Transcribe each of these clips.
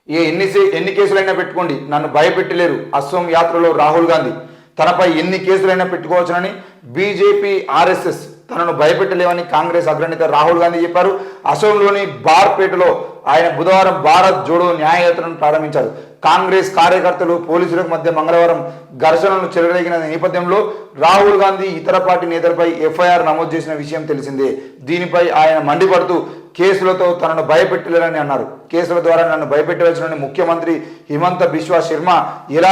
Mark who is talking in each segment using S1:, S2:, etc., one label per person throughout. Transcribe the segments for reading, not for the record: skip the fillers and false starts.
S1: ఎన్ని కేసులైనా పెట్టుకోండి, నన్ను భయపెట్టలేరు. అస్సోం యాత్రలో రాహుల్ గాంధీ తనపై ఎన్ని కేసులైనా పెట్టుకోవచ్చునని బీజేపీ ఆర్ఎస్ఎస్ తనను భయపెట్టలేవని కాంగ్రెస్ అగ్రనేత రాహుల్ గాంధీ చెప్పారు. అసోంలోని బార్పేటలో ఆయన బుధవారం భారత్ జోడో న్యాయయాత్రను ప్రారంభించారు. కాంగ్రెస్ కార్యకర్తలు పోలీసులకు మధ్య మంగళవారం ఘర్షణలు చెలరేగిన నేపథ్యంలో రాహుల్ గాంధీ ఇతర పార్టీ నేతలపై ఎఫ్ఐఆర్ నమోదు చేసిన విషయం తెలిసిందే. దీనిపై ఆయన మండిపడుతూ కేసులతో తనను భయపెట్టలేరని అన్నారు. కేసుల ద్వారా నన్ను భయపెట్టవలసిన ముఖ్యమంత్రి హిమంత బిశ్వా శర్మ ఎలా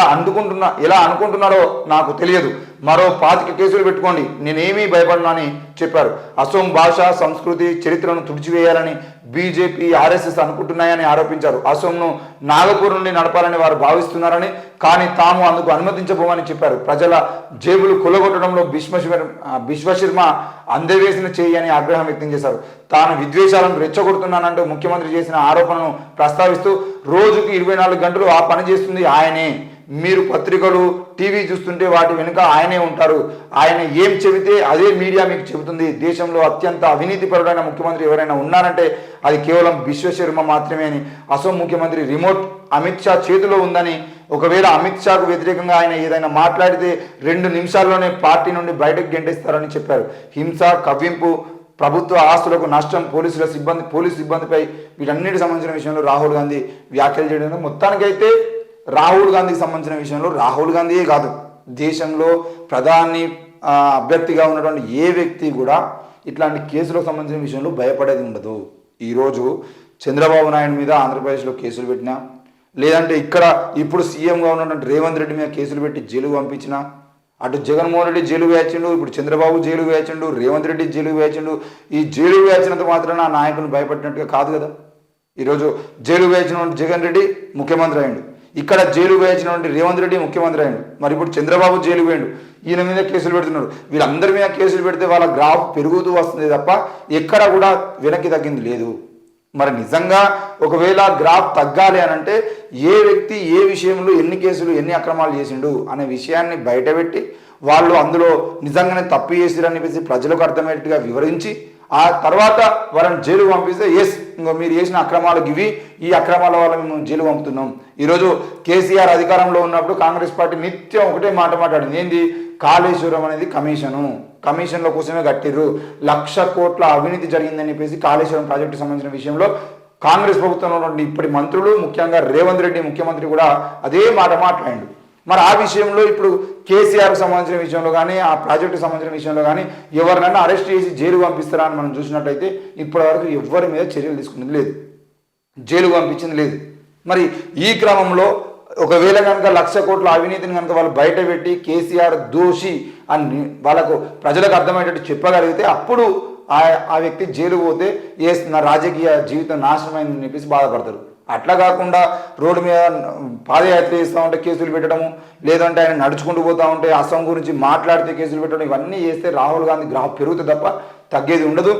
S1: అనుకుంటున్నారో నాకు తెలియదు. మరో 25 కేసులు పెట్టుకోండి, నేనేమీ భయపడను అని చెప్పారు. అసోం భాష, సంస్కృతి, చరిత్రను తుడిచివేయాలని బీజేపీ ఆర్ఎస్ఎస్ అనుకుంటున్నాయని ఆరోపించారు. అసోంను నాగపూర్ నుండి నడపాలని వారు భావిస్తున్నారని, కానీ తాము అందుకు అనుమతించబోమని చెప్పారు. ప్రజల జేబులు కొల్లగొట్టడంలో బిశ్వశర్మ అందవేసిన చేయి అని ఆగ్రహం వ్యక్తం చేశారు. తాను విద్వేషాలను రెచ్చగొడుతున్నానంటూ ముఖ్యమంత్రి చేసిన ఆరోపణను ప్రస్తావిస్తూ రోజుకు 24 గంటలు ఆ పని చేస్తుంది ఆయనే. మీరు పత్రికలు, టీవీ చూస్తుంటే వాటి వెనుక ఆయనే ఉంటారు. ఆయన ఏం చెబితే అదే మీడియా మీకు చెబుతుంది. దేశంలో అత్యంత అవినీతిపరుడైన ముఖ్యమంత్రి ఎవరైనా ఉన్నారంటే అది కేవలం బిశ్వశర్మ మాత్రమే అని, అసోం ముఖ్యమంత్రి రిమోట్ అమిత్ షా చేతిలో ఉందని, ఒకవేళ అమిత్ షాకు వ్యతిరేకంగా ఆయన ఏదైనా మాట్లాడితే 2 నిమిషాల్లోనే పార్టీ నుండి బయటకు గెంటేస్తారని చెప్పారు. హింస, కవ్వింపు, ప్రభుత్వ ఆస్తులకు నష్టం, పోలీసు సిబ్బందిపై వీటన్నిటికి సంబంధించిన విషయంలో రాహుల్ గాంధీ వ్యాఖ్యలు చేయడం. మొత్తానికైతే రాహుల్ గాంధీకి సంబంధించిన విషయంలో రాహుల్ గాంధీయే కాదు, దేశంలో ప్రధాని అభ్యర్థిగా ఉన్నటువంటి ఏ వ్యక్తి కూడా ఇట్లాంటి కేసులకు సంబంధించిన విషయంలో భయపడేది ఉండదు. ఈరోజు చంద్రబాబు నాయుడు మీద ఆంధ్రప్రదేశ్లో కేసులు పెట్టినా, లేదంటే ఇక్కడ ఇప్పుడు సీఎంగా ఉన్నటువంటి రేవంత్ రెడ్డి మీద కేసులు పెట్టి జైలుకు పంపించినా, అటు జగన్మోహన్ రెడ్డి జైలుకు వేయించిండు, ఇప్పుడు చంద్రబాబు జైలుకు వేయించిండు, రేవంత్ రెడ్డి జైలుకు వేయించిండు. ఈ జైలుకు వేయించినంత మాత్రాన ఆ నాయకులను భయపడినట్టుగా కాదు కదా. ఈరోజు జైలుకు వేయించిన జగన్ రెడ్డి ముఖ్యమంత్రి అయ్యిండు, ఇక్కడ జైలు వేయించినటువంటి రేవంత్ రెడ్డి ముఖ్యమంత్రి అయ్యాడు, మరి ఇప్పుడు చంద్రబాబు జైలు వేయండు, ఈయన మీద కేసులు పెడుతున్నారు. వీళ్ళందరి మీద కేసులు పెడితే వాళ్ళ గ్రాఫ్ పెరుగుతూ వస్తుంది తప్ప ఎక్కడ కూడా వెనక్కి తగ్గింది లేదు. మరి నిజంగా ఒకవేళ గ్రాఫ్ తగ్గాలి అని అంటే ఏ వ్యక్తి ఏ విషయంలో ఎన్ని కేసులు ఎన్ని అక్రమాలు చేసిండు అనే విషయాన్ని బయటపెట్టి వాళ్ళు అందులో నిజంగానే తప్పు చేసిరని చెప్పేసి ప్రజలకు అర్థమయ్యేట్టుగా వివరించి ఆ తర్వాత వాళ్ళని జైలు పంపిస్తే ఇంకో మీరు చేసిన అక్రమాలకు ఈ అక్రమాల వల్ల మేము జైలు పంపుతున్నాం. ఈరోజు కేసీఆర్ అధికారంలో ఉన్నప్పుడు కాంగ్రెస్ పార్టీ నిత్యం ఒకటే మాట మాట్లాడింది, ఏంది కాళేశ్వరం అనేది కమిషన్ల కోసమే కట్టిర్రు, 1,00,000 కోట్ల అవినీతి జరిగిందని చెప్పేసి కాళేశ్వరం ప్రాజెక్టు సంబంధించిన విషయంలో కాంగ్రెస్ ప్రభుత్వంలో ఉన్నటువంటి ఇప్పటి మంత్రులు, ముఖ్యంగా రేవంత్ రెడ్డి ముఖ్యమంత్రి కూడా అదే మాట మాట్లాడిండు. మరి ఆ విషయంలో ఇప్పుడు కేసీఆర్కి సంబంధించిన విషయంలో కానీ ఆ ప్రాజెక్టుకు సంబంధించిన విషయంలో కానీ ఎవరినైనా అరెస్ట్ చేసి జైలు పంపిస్తారా అని మనం చూసినట్టయితే ఇప్పటివరకు ఎవరి మీద చర్యలు తీసుకున్నది లేదు, జైలు పంపించింది లేదు. మరి ఈ క్రమంలో ఒకవేళ కనుక 1,00,000 కోట్ల అవినీతిని కనుక వాళ్ళు బయట పెట్టి కేసీఆర్ దోషి అని వాళ్ళకు ప్రజలకు అర్థమయ్యేటట్టు చెప్పగలిగితే అప్పుడు ఆ వ్యక్తి జైలు పోతే నా రాజకీయ జీవితం నాశనమైందని చెప్పేసి బాధపడతారు. అట్లా కాకుండా రోడ్డు మీద పాదయాత్ర చేస్తూ ఉంటే కేసులు పెట్టడము, లేదంటే ఆయన నడుచుకుంటూ పోతూ ఉంటే అస్సాం గురించి మాట్లాడితే కేసులు పెట్టడం, ఇవన్నీ చేస్తే రాహుల్ గాంధీ గ్రాఫ్ పెరుగుతుంది తప్ప తగ్గేది ఉండదు.